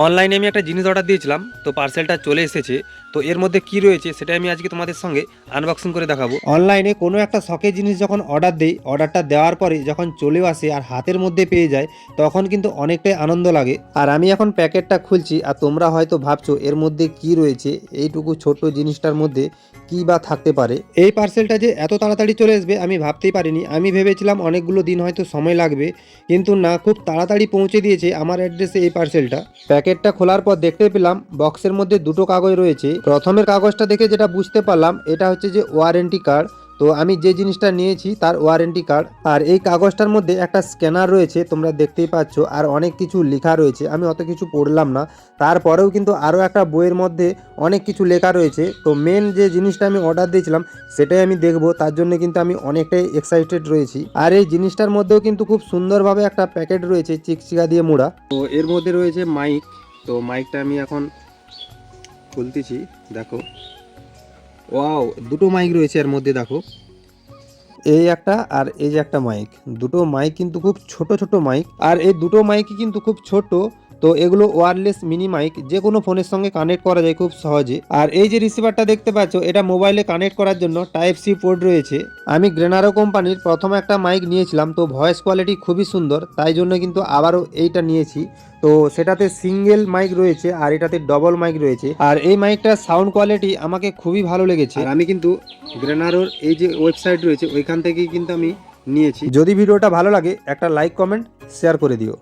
অনলাইনে আমি একটা জিনিস অর্ডার দিয়েছিলাম, তো পার্সেলটা চলে এসেছে। তো এর মধ্যে কি রয়েছে সেটা আমি আজকে তোমাদের সঙ্গে আনবক্সিং করে দেখাবো। অনলাইনে কোনো একটা শখের জিনিস যখন অর্ডার দিই, অর্ডারটা দেওয়ার পরে যখন চলেও আসে আর হাতের মধ্যে পেয়ে যায়, তখন কিন্তু অনেকটাই আনন্দ লাগে। আর আমি এখন প্যাকেটটা খুলছি, আর তোমরা হয়তো ভাবছো এর মধ্যে কি রয়েছে, এইটুকু ছোট্ট জিনিসটার মধ্যে কী বা থাকতে পারে। এই পার্সেলটা যে এত তাড়াতাড়ি চলে আসবে আমি ভাবতেই পারিনি। আমি ভেবেছিলাম অনেকগুলো দিন হয়তো সময় লাগবে, কিন্তু না, খুব তাড়াতাড়ি পৌঁছে দিয়েছে আমার অ্যাড্রেসে এই পার্সেলটা। প্যাকেটটা খোলার পর দেখতে পেলাম বক্সের মধ্যে দুটো কাগজ রয়েছে। প্রথমের কাগজটা দেখে যেটা বুঝতে পারলাম এটা হচ্ছে যে ওয়ারেন্টি কার্ড। তো আমি যে জিনিসটা নিয়েছি তার ওয়ারেন্টি কার্ড। আর এই কাগজটার মধ্যে একটা স্ক্যানার রয়েছে, তোমরা দেখতেই পাচ্ছ, আর অনেক কিছু লেখা রয়েছে। আমি অত কিছু পড়লাম না, তারপরেও কিন্তু আরও একটা বইয়ের মধ্যে অনেক কিছু লেখা রয়েছে। তো মেন যে জিনিসটা আমি অর্ডার দিয়েছিলাম সেটাই আমি দেখব, তার জন্য কিন্তু আমি অনেকটাই এক্সাইটেড রয়েছি। আর এই জিনিসটার মধ্যেও কিন্তু খুব সুন্দরভাবে একটা প্যাকেট রয়েছে চিকচিকা দিয়ে মোড়া। তো এর মধ্যে রয়েছে মাইক। তো মাইকটা আমি এখন খুলতেছি, দেখো। ওয়াও, দুটো মাইক রয়েছে এর মধ্যে, দেখো। এই একটা আর এই যে একটা মাইক, দুটো মাইক কিন্তু খুব ছোট ছোট মাইক। আর এই দুটো মাইকই কিন্তু খুব ছোট। তো এগুলো ওয়্যারলেস মিনি মাইক, যে কোনো ফোনের সঙ্গে কানেক্ট করা যায় খুব সহজে। আর এই যে রিসিভারটা দেখতে পাচ্ছ, এটা মোবাইলে কানেক্ট করার জন্য টাইপ সি পোর্ট রয়েছে। আমি গ্রেনারো কোম্পানির প্রথম একটা মাইক নিয়েছিলাম, তো ভয়েস কোয়ালিটি খুবই সুন্দর, তাই জন্য কিন্তু আবারও এইটা নিয়েছি। তো সেটাতে সিঙ্গেল মাইক রয়েছে আর এটাতে ডবল মাইক রয়েছে। আর এই মাইকটার সাউন্ড কোয়ালিটি আমাকে খুবই ভালো লেগেছে। আর আমি কিন্তু গ্রেনারোর এই যে ওয়েবসাইট রয়েছে ওইখান থেকেই কিন্তু আমি নিয়েছি। যদি ভিডিওটা ভালো লাগে একটা লাইক কমেন্ট শেয়ার করে দিও।